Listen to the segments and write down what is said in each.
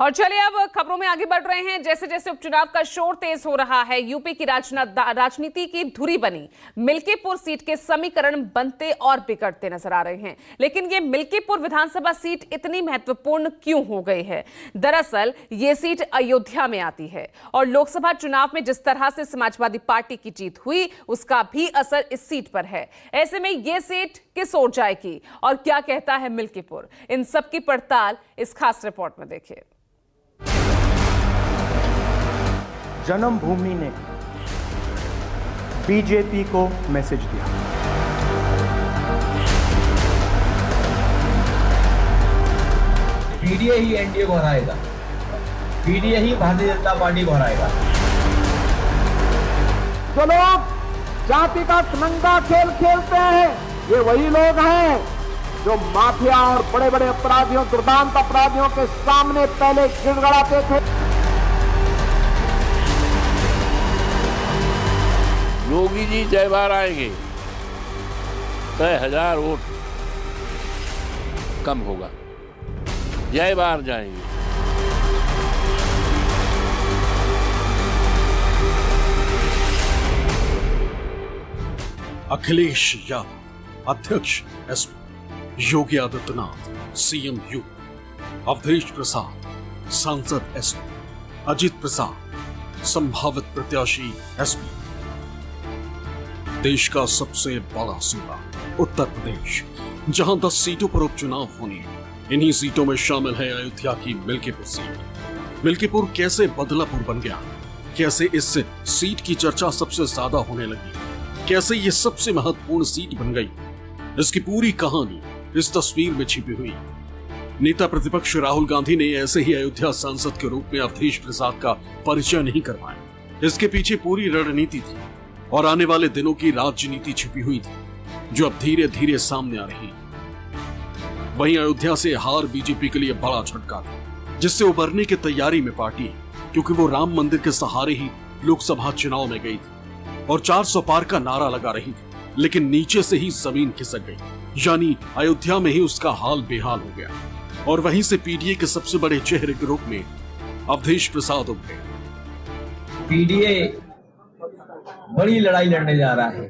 और चलिए अब खबरों में आगे बढ़ रहे हैं। जैसे जैसे उपचुनाव का शोर तेज हो रहा है, यूपी की राजनीति की धुरी बनी मिल्कीपुर सीट के समीकरण बनते और बिगड़ते नजर आ रहे हैं। लेकिन ये मिल्कीपुर विधानसभा सीट इतनी महत्वपूर्ण क्यों हो गई है? दरअसल ये सीट अयोध्या में आती है और लोकसभा चुनाव में जिस तरह से समाजवादी पार्टी की जीत हुई उसका भी असर इस सीट पर है। ऐसे में ये सीट किस ओर जाएगी और क्या कहता है मिल्कीपुर, इन सब की पड़ताल इस खास रिपोर्ट में देखिए। जन्मभूमि ने बीजेपी को मैसेज दिया। पीडीए ही एनडीए को हराएगा, पीडीए ही भारतीय जनता पार्टी को हराएगा। जो लोग जाति का नंगा खेल खेलते हैं, ये वही लोग हैं जो माफिया और बड़े बड़े अपराधियों, दुर्दांत अपराधियों के सामने पहले गिड़गड़ाते थे। योगी जी जय बार आएंगे, 10,000 वोट कम होगा, जय बार जाएंगे। अखिलेश यादव अध्यक्ष SP, Yogi Adityanath CM UP, Awadhesh Prasad सांसद एसपी, अजित प्रसाद संभावित प्रत्याशी एसपी। देश का सबसे बड़ा सूबा उत्तर प्रदेश, जहां 10 सीटों पर उपचुनाव होने, इन्हीं सीटों में शामिल है अयोध्या की मिल्कीपुर सीट। मिल्कीपुर कैसे बदलापुर बन गया, कैसे इस सीट की चर्चा सबसे ज्यादा होने लगी, कैसे ये सबसे महत्वपूर्ण सीट बन गई, इसकी पूरी कहानी इस तस्वीर में छिपी हुई। नेता प्रतिपक्ष राहुल गांधी ने ऐसे ही अयोध्या सांसद के रूप में अवधेश प्रसाद का परिचय नहीं करवाया। इसके पीछे पूरी रणनीति थी और आने वाले दिनों की राजनीति छिपी हुई थी, जो अब धीरे धीरे सामने आ रही। वहीं अयोध्या से हार बीजेपी के लिए बड़ा झटका था, जिससे उबरने की तैयारी में पार्टी, क्योंकि वो राम मंदिर के सहारे ही लोकसभा चुनाव में गई थी और 400 पार का नारा लगा रही थी, लेकिन नीचे से ही जमीन खिसक गई, यानी अयोध्या में ही उसका हाल बेहाल हो गया। और वहीं से पीडीए के सबसे बड़े चेहरे के रूप में अवधेश प्रसाद उभरे। पीडीए बड़ी लड़ाई लड़ने जा रहा है।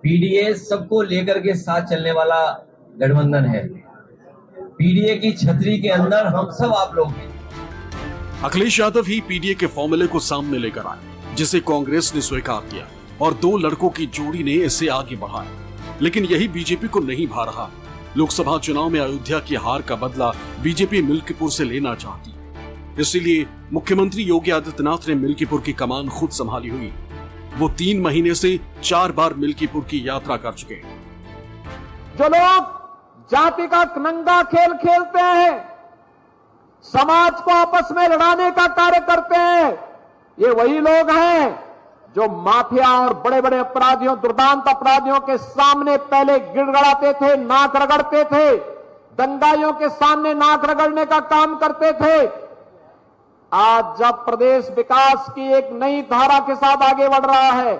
पीडीए सबको लेकर के साथ चलने वाला गठबंधन है। पीडीए की छतरी के अंदर हम सब आप लोग हैं। अखिलेश यादव ही पीडीए के फॉर्मूले को सामने लेकर आए, जिसे कांग्रेस ने स्वीकार किया और 2 लड़कों की जोड़ी ने इसे आगे बढ़ाया। लेकिन यही बीजेपी को नहीं भा रहा। लोकसभा चुनाव में अयोध्या की हार का बदला बीजेपी मिल्कीपुर से लेना चाहती, इसीलिए मुख्यमंत्री योगी आदित्यनाथ ने मिल्कीपुर की कमान खुद संभाली हुई। वो 3 महीने से 4 बार मिल्कीपुर की यात्रा कर चुके। जो लोग जाति का नंगा खेल खेलते हैं, समाज को आपस में लड़ाने का कार्य करते हैं, ये वही लोग हैं जो माफिया और बड़े बड़े अपराधियों, दुर्दांत अपराधियों के सामने पहले गिड़गड़ाते थे, नाक रगड़ते थे, दंगाइयों के सामने नाक रगड़ने का काम करते थे। आज जब प्रदेश विकास की एक नई धारा के साथ आगे बढ़ रहा है,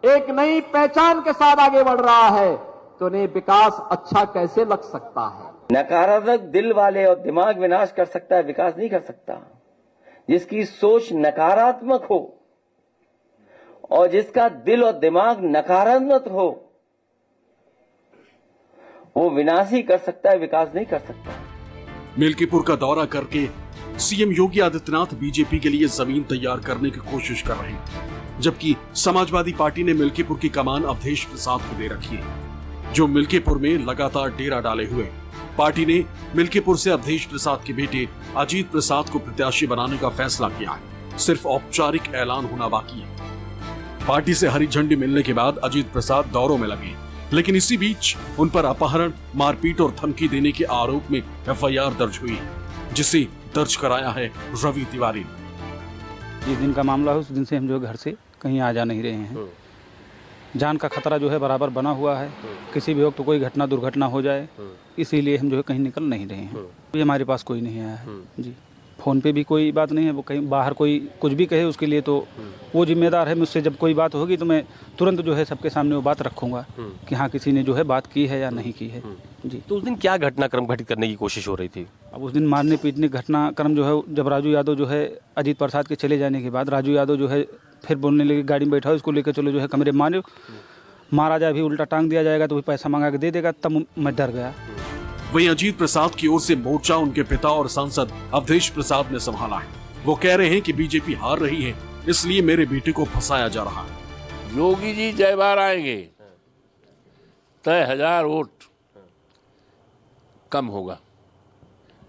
एक नई पहचान के साथ आगे बढ़ रहा है, तो उन्हें विकास अच्छा कैसे लग सकता है? नकारात्मक दिल वाले और दिमाग विनाश कर सकता है, विकास नहीं कर सकता। जिसकी सोच नकारात्मक हो और जिसका दिल और दिमाग नकारात्मक हो, वो विनाश ही कर सकता है, विकास नहीं कर सकता। मिल्कीपुर का दौरा करके सीएम योगी आदित्यनाथ बीजेपी के लिए जमीन तैयार करने की कोशिश कर रहे हैं, जबकि समाजवादी पार्टी ने मिल्कीपुर की कमान अवधेश प्रसाद को दे रखी है, जो मिल्कीपुर में लगातार डेरा डाले हुए। पार्टी ने मिल्कीपुर से अवधेश प्रसाद के बेटे अजित प्रसाद को प्रत्याशी बनाने का फैसला किया है। सिर्फ औपचारिक ऐलान होना बाकी है। पार्टी से हरी झंडी मिलने के बाद अजित प्रसाद दौरों में लगे, लेकिन इसी बीच उन पर अपहरण, मारपीट और धमकी देने के आरोप में एफआईआर दर्ज हुई, जिसे दर्ज कराया है रवि तिवारी ने। जिस दिन का मामला है उस दिन से हम जो घर से कहीं आ जा नहीं रहे हैं। जान का खतरा जो है बराबर बना हुआ है, किसी भी वक्त कोई घटना दुर्घटना हो जाए, इसीलिए हम जो है कहीं निकल नहीं रहे हैं। ये हमारे पास कोई नहीं आया है जी। फ़ोन पे भी कोई बात नहीं है, वो कहीं बाहर कोई कुछ भी कहे उसके लिए तो वो जिम्मेदार है। मुझसे जब कोई बात होगी तो मैं तुरंत जो है सबके सामने वो बात रखूँगा कि हाँ किसी ने जो है बात की है या नहीं की है जी। तो उस दिन क्या घटनाक्रम घटित करने की कोशिश हो रही थी? अब उस दिन मारने पीटने घटनाक्रम जो है, जब राजू यादव जो है अजीत प्रसाद के चले जाने के बाद राजू यादव जो है फिर बोलने लगे गाड़ी में बैठा हो, इसको लेकर चलो जो है कमरे में मारा जाए, भी उल्टा टांग दिया जाएगा तो भी पैसा मांगा के दे देगा। तब मैं डर गया। वहीं अजीत प्रसाद की ओर से मोर्चा उनके पिता और सांसद अवधेश प्रसाद ने संभाला है। वो कह रहे हैं कि बीजेपी हार रही है, इसलिए मेरे बेटे को फंसाया जा रहा है। योगी जी जय बार आएंगे, तय 1000 वोट कम होगा।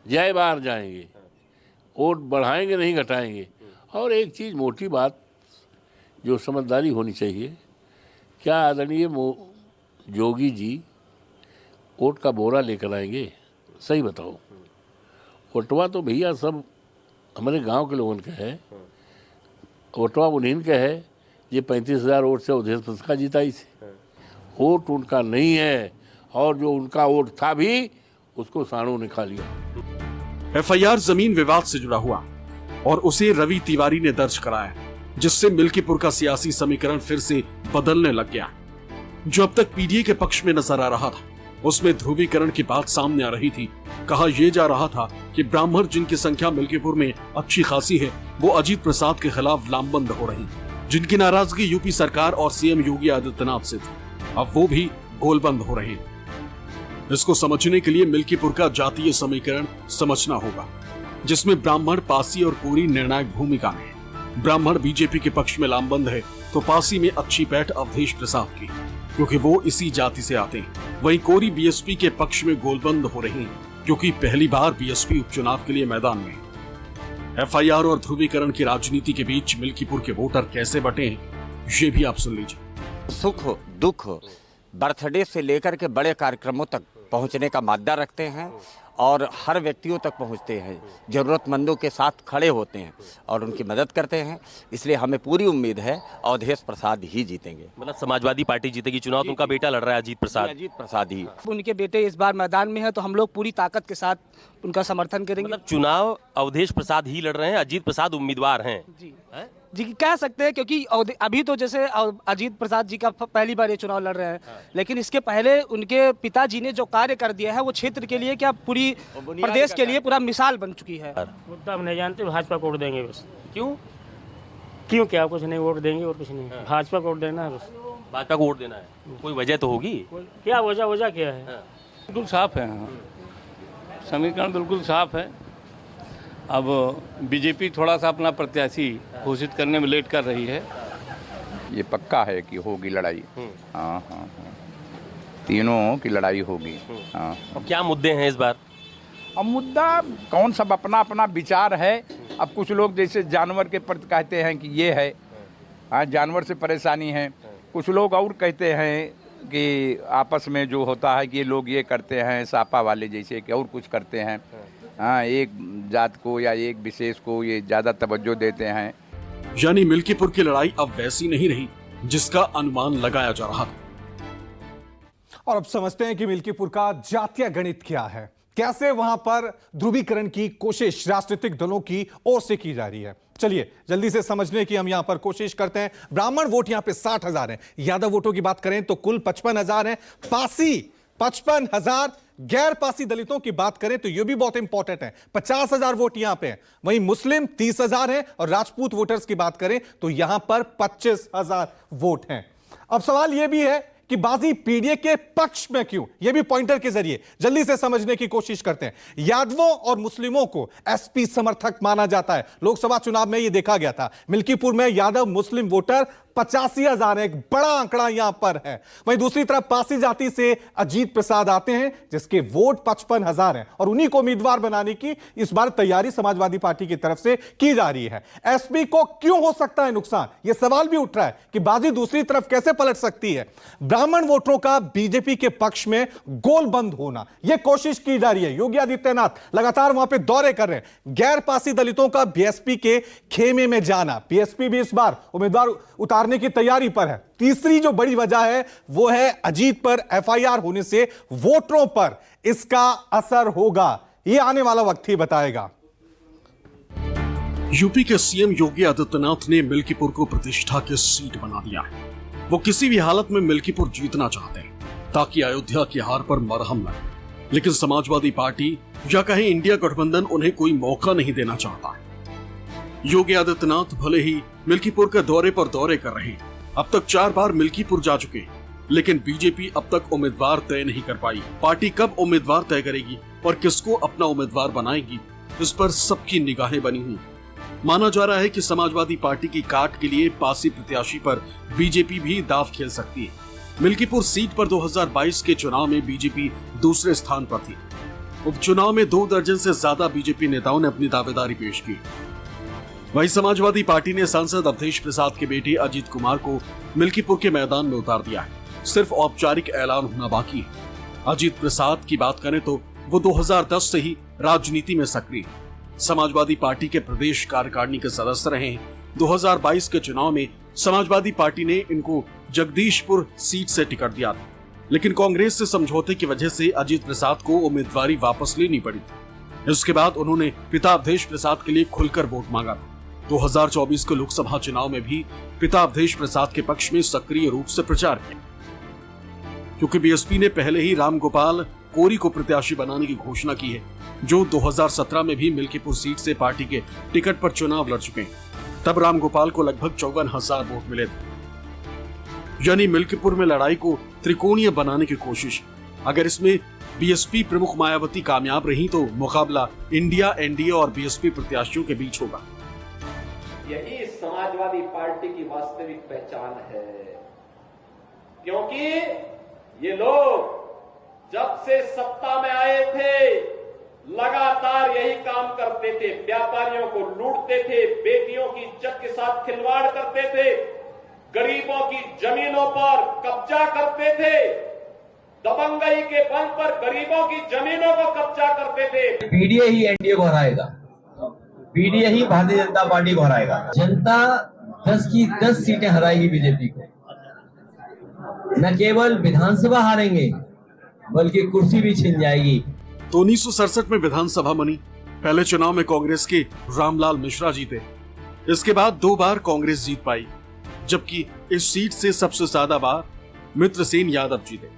जय बार जाएंगे, वोट बढ़ाएंगे नहीं घटाएंगे। और एक चीज मोटी बात जो समझदारी होनी चाहिए, क्या आदरणीय योगी जी वोट का बोरा लेकर आएंगे? सही बताओ। वोटवा तो भैया सब हमारे गांव के लोगों का है, वोटवा उन्हीं का है। ये 35,000 वोट से अवधेश प्रसाद जीताई से, वोट उनका नहीं है। और जो उनका वोट था भी उसको साणों ने खा लिया। एफआईआर जमीन विवाद से जुड़ा हुआ और उसे रवि तिवारी ने दर्ज कराया, जिससे मिल्कीपुर का सियासी समीकरण फिर से बदलने लग गया। जो अब तक पीडीए के पक्ष में नजर आ रहा था, उसमें ध्रुवीकरण की बात सामने आ रही थी। कहा यह जा रहा था कि ब्राह्मण जिनकी संख्या मिल्कीपुर में अच्छी खासी है, वो अजीत प्रसाद के खिलाफ लामबंद हो रही, जिनकी नाराजगी यूपी सरकार और सीएम योगी आदित्यनाथ से थी, अब वो भी गोलबंद हो रहे हैं। इसको समझने के लिए मिल्कीपुर का जातीय समीकरण समझना होगा, जिसमें ब्राह्मण, पासी और कोरी निर्णायक भूमिका में। ब्राह्मण बीजेपी के पक्ष में लामबंद है तो पासी में अच्छी पैठ अवधेश प्रसाद की, क्योंकि वो इसी जाति से आते हैं। वहीं कोरी बीएसपी के पक्ष में गोलबंद हो रही हैं, क्योंकि पहली बार बीएसपी उपचुनाव के लिए मैदान में। एफआईआर और ध्रुवीकरण की राजनीति के बीच मिल्कीपुर के वोटर कैसे बटे हैं, ये भी आप सुन लीजिए। सुख दुख, बर्थडे से लेकर के बड़े कार्यक्रमों तक पहुंचने का मादा रखते हैं और हर व्यक्तियों तक पहुंचते हैं, जरूरतमंदों के साथ खड़े होते हैं और उनकी मदद करते हैं। इसलिए हमें पूरी उम्मीद है अवधेश प्रसाद ही जीतेंगे। मतलब समाजवादी पार्टी जीतेगी चुनाव, तो उनका बेटा लड़ रहा है अजीत प्रसाद ही। उनके बेटे इस बार मैदान में है तो हम लोग पूरी ताकत के साथ उनका समर्थन करेंगे। मतलब चुनाव अवधेश प्रसाद ही लड़ रहे हैं, अजीत प्रसाद उम्मीदवार हैं जी कह सकते हैं, क्योंकि अभी तो जैसे अजीत प्रसाद जी का पहली बार ये चुनाव लड़ रहे हैं, लेकिन इसके पहले उनके पिताजी ने जो कार्य कर दिया है वो क्षेत्र के लिए, क्या पूरी प्रदेश के लिए पूरा मिसाल बन चुकी है। मुद्दा हम नहीं जानते, भाजपा को वोट देंगे बस। क्यों क्या कुछ नहीं, वोट देंगे और कुछ नहीं, भाजपा को वोट देना है बस। भाजपा को वोट देना है, कोई वजह तो होगी। क्या वजह क्या है? बिल्कुल साफ है, समीकरण बिल्कुल साफ है। अब बीजेपी थोड़ा सा अपना प्रत्याशी घोषित करने में लेट कर रही है। ये पक्का है कि होगी लड़ाई। हाँ, तीनों की लड़ाई होगी। हाँ। और क्या मुद्दे हैं इस बार? अब मुद्दा कौन, सब अपना अपना विचार है। अब कुछ लोग जैसे जानवर के प्रति कहते हैं कि ये है, हाँ जानवर से परेशानी है। कुछ लोग और कहते हैं कि आपस में जो होता है कि ये लोग ये करते हैं, सापा वाले जैसे कि और कुछ करते हैं। हाँ, एक जात को या एक विशेष को ये ज्यादा तवज्जो देते हैं। यानी मिल्कीपुर की लड़ाई अब वैसी नहीं रही जिसका अनुमान लगाया जा रहा था। और अब समझते हैं कि मिल्कीपुर का जातीय गणित क्या है, कैसे वहां पर ध्रुवीकरण की कोशिश राजनीतिक दलों की ओर से की जा रही है। चलिए जल्दी से समझने की हम यहां पर कोशिश करते हैं। ब्राह्मण वोट यहां पे 60,000 है, यादव वोटों की बात करें तो कुल 55,000 है, पासी 55,000, गैर पासी दलितों की बात करें तो यह भी बहुत इंपॉर्टेंट है, 50,000 वोट यहां पे है। वहीं मुस्लिम 30,000 है और राजपूत वोटर्स की बात करें तो यहां पर 25,000 वोट हैं। अब सवाल यह भी है कि बाजी पीडीए के पक्ष में क्यों, यह भी पॉइंटर के जरिए जल्दी से समझने की कोशिश करते हैं। यादवों और मुस्लिमों को एसपी समर्थक माना जाता है, लोकसभा चुनाव में यह देखा गया था। मिल्कीपुर में यादव मुस्लिम वोटर 85,000 एक बड़ा आंकड़ा यहां पर है। वहीं दूसरी तरफ पासी जाति से अजीत प्रसाद आते हैं जिसके वोट 55,000 हैं और उन्हीं को उम्मीदवार बनाने की इस बार तैयारी समाजवादी पार्टी की तरफ से की जा रही है। एसपी को क्यों हो सकता है नुकसान, यह सवाल भी उठ रहा है कि बाजी दूसरी तरफ कैसे पलट सकती है। ब्राह्मण वोटरों का बीजेपी के पक्ष में गोलबंद होना, यह कोशिश की जा रही है। योगी आदित्यनाथ लगातार वहां पे दौरे कर रहे हैं। गैर पासी दलितों का बीएसपी के खेमे में जाना, बीएसपी भी इस बार उम्मीदवार उतारने की तैयारी पर है। तीसरी जो बड़ी वजह है वो है अजीत पर एफआईआर होने से वोटरों पर इसका असर होगा, यह आने वाला वक्त ही बताएगा। यूपी के सीएम योगी आदित्यनाथ ने मिल्कीपुर को प्रतिष्ठा की सीट बना दिया। वो किसी भी हालत में मिल्कीपुर जीतना चाहते हैं ताकि अयोध्या की हार पर मरहम लगे, लेकिन समाजवादी पार्टी या कहें इंडिया गठबंधन उन्हें कोई मौका नहीं देना चाहता। योगी आदित्यनाथ भले ही मिल्कीपुर के दौरे पर दौरे कर रहे हैं, अब तक 4 बार मिल्कीपुर जा चुके हैं, लेकिन बीजेपी अब तक उम्मीदवार तय नहीं कर पाई। पार्टी कब उम्मीदवार तय करेगी और किसको अपना उम्मीदवार बनाएगी, इस पर सबकी निगाहें बनी हुई। माना जा रहा है कि समाजवादी पार्टी की काट के लिए पासी प्रत्याशी पर बीजेपी भी दांव खेल सकती है। मिल्कीपुर सीट पर 2022 के चुनाव में बीजेपी दूसरे स्थान पर थी। उपचुनाव में 2 दर्जन से ज्यादा बीजेपी नेताओं ने अपनी दावेदारी पेश की। वहीं समाजवादी पार्टी ने सांसद अवधेश प्रसाद के बेटे अजीत कुमार को मिल्कीपुर के मैदान में उतार दिया है। सिर्फ औपचारिक ऐलान होना बाकी है। अजीत प्रसाद की बात करें तो वो 2010 से ही राजनीति में सक्रिय है। समाजवादी पार्टी के प्रदेश कार्यकारिणी के सदस्य रहे हैं। 2022 के चुनाव में समाजवादी पार्टी ने इनको जगदीशपुर सीट से टिकट दिया था, लेकिन कांग्रेस से समझौते की वजह से अजीत प्रसाद को उम्मीदवारी वापस लेनी पड़ी थी। इसके बाद उन्होंने पिता अवधेश प्रसाद के लिए खुलकर वोट मांगा था। 2024 के लोकसभा चुनाव में भी पिता अवधेश प्रसाद के पक्ष में सक्रिय रूप से प्रचार किया, क्योंकि बीएसपी ने पहले ही रामगोपाल कोरी को प्रत्याशी बनाने की घोषणा की है, जो 2017 में भी मिल्कीपुर सीट से पार्टी के टिकट पर चुनाव लड़ चुके हैं। तब रामगोपाल को लगभग 54,000 वोट मिले थे। यानी मिल्कीपुर में लड़ाई को त्रिकोणीय बनाने की कोशिश। अगर इसमें बीएसपी प्रमुख मायावती कामयाब रही तो मुकाबला इंडिया, एनडीए और बीएसपी प्रत्याशियों के बीच होगा। यही समाजवादी पार्टी की वास्तविक पहचान है, क्योंकि ये लोग जब से सत्ता में आए थे लगातार यही काम करते थे। व्यापारियों को लूटते थे, बेटियों की इज्जत के साथ खिलवाड़ करते थे, गरीबों की जमीनों पर कब्जा करते थे, दबंगई के बल पर गरीबों की जमीनों को कब्जा करते थे। पीडीए ही एनडीए को हराएगा, पीडीए ही भारतीय जनता पार्टी को हराएगा। जनता 10 की 10 सीटें हराएगी बीजेपी को। न केवल विधानसभा हारेंगे बल्कि कुर्सी भी छिन जाएगी। तो 1967 में विधानसभा बनी। पहले चुनाव में कांग्रेस के रामलाल मिश्रा जीते। इसके बाद 2 बार कांग्रेस जीत पाई, जबकि इस सीट से सबसे ज्यादा बार मित्रसेन यादव जीते,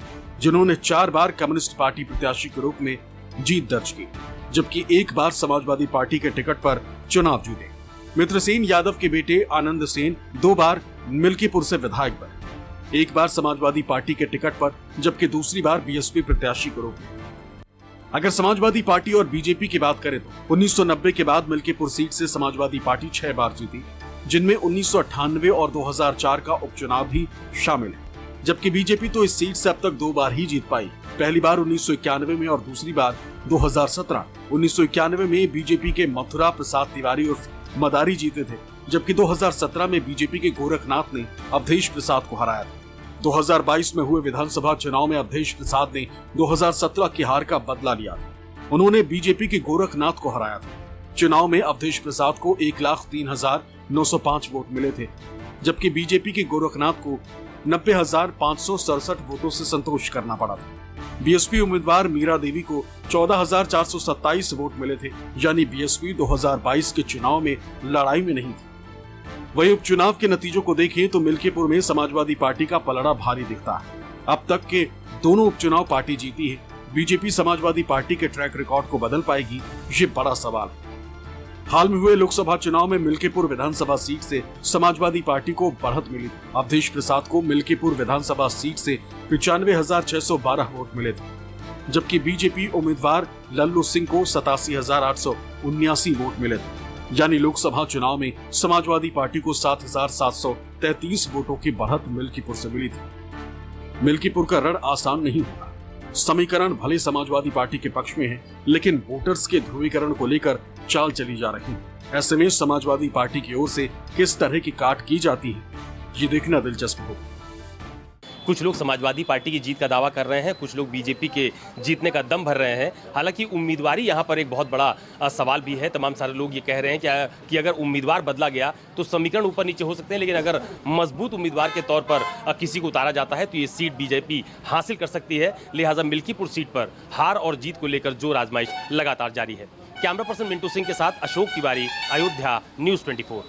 जिन्होंने 4 बार कम्युनिस्ट पार्टी प्रत्याशी के रूप में जीत दर्ज की, जबकि 1 बार समाजवादी पार्टी के टिकट पर चुनाव जीते। मित्रसेन यादव के बेटे आनंद सेन 2 बार मिल्कीपुर से विधायक बने, 1 बार समाजवादी पार्टी के टिकट पर, जबकि दूसरी बार बीएसपी प्रत्याशी के रूप में। अगर समाजवादी पार्टी और बीजेपी की बात करें तो 1990 के बाद मिल्कीपुर सीट से समाजवादी पार्टी 6 बार जीती, जिनमें 1998 और 2004 का उपचुनाव भी शामिल है, जबकि बीजेपी तो इस सीट से अब तक 2 बार ही जीत पाई। पहली बार 1991 में और दूसरी बार 2017। 1991 में बीजेपी के मथुरा प्रसाद तिवारी उर्फ मदारी जीते थे, जबकि 2017 में बीजेपी के गोरखनाथ ने अवधेश प्रसाद को हराया था। 2022 में हुए विधानसभा चुनाव में अवधेश प्रसाद ने 2017 की हार का बदला लिया। उन्होंने बीजेपी के गोरखनाथ को हराया था। चुनाव में अवधेश प्रसाद को 1,03,905 वोट मिले थे, जबकि बीजेपी के गोरखनाथ को 90,567 वोटों से संतोष करना पड़ा था। बीएसपी उम्मीदवार मीरा देवी को 14,427 वोट मिले थे, यानी बीएसपी 2022 के चुनाव में लड़ाई में नहीं थी। वही उपचुनाव के नतीजों को देखें तो मिल्कीपुर में समाजवादी पार्टी का पलड़ा भारी दिखता है। अब तक के दोनों उपचुनाव पार्टी जीती है। बीजेपी समाजवादी पार्टी के ट्रैक रिकॉर्ड को बदल पाएगी, ये बड़ा सवाल है। हाल में हुए लोकसभा चुनाव में मिल्कीपुर विधानसभा सीट से समाजवादी पार्टी को बढ़त मिली। अवधेश प्रसाद को मिल्कीपुर विधानसभा सीट से 95,612 वोट मिले थे, जबकि बीजेपी उम्मीदवार लल्लू सिंह को 87,879 वोट मिले थे। यानी लोकसभा चुनाव में समाजवादी पार्टी को 7,733 वोटों की बढ़त मिल्कीपुर से मिली थी। मिल्कीपुर का रण आसान नहीं होगा। समीकरण भले समाजवादी पार्टी के पक्ष में है, लेकिन वोटर्स के ध्रुवीकरण को लेकर चाल चली जा रही है। ऐसे में समाजवादी पार्टी की ओर से किस तरह की काट की जाती है, ये देखना दिलचस्प होगा। कुछ लोग समाजवादी पार्टी की जीत का दावा कर रहे हैं, कुछ लोग बीजेपी के जीतने का दम भर रहे हैं। हालांकि उम्मीदवारी यहां पर एक बहुत बड़ा सवाल भी है। तमाम सारे लोग ये कह रहे हैं कि अगर उम्मीदवार बदला गया तो समीकरण ऊपर नीचे हो सकते हैं, लेकिन अगर मजबूत उम्मीदवार के तौर पर किसी को उतारा जाता है तो ये सीट बीजेपी हासिल कर सकती है। लिहाजा मिल्कीपुर सीट पर हार और जीत को लेकर जोर आजमाइश लगातार जारी है। कैमरा पर्सन मिंटू सिंह के साथ अशोक तिवारी, अयोध्या, न्यूज़ 24।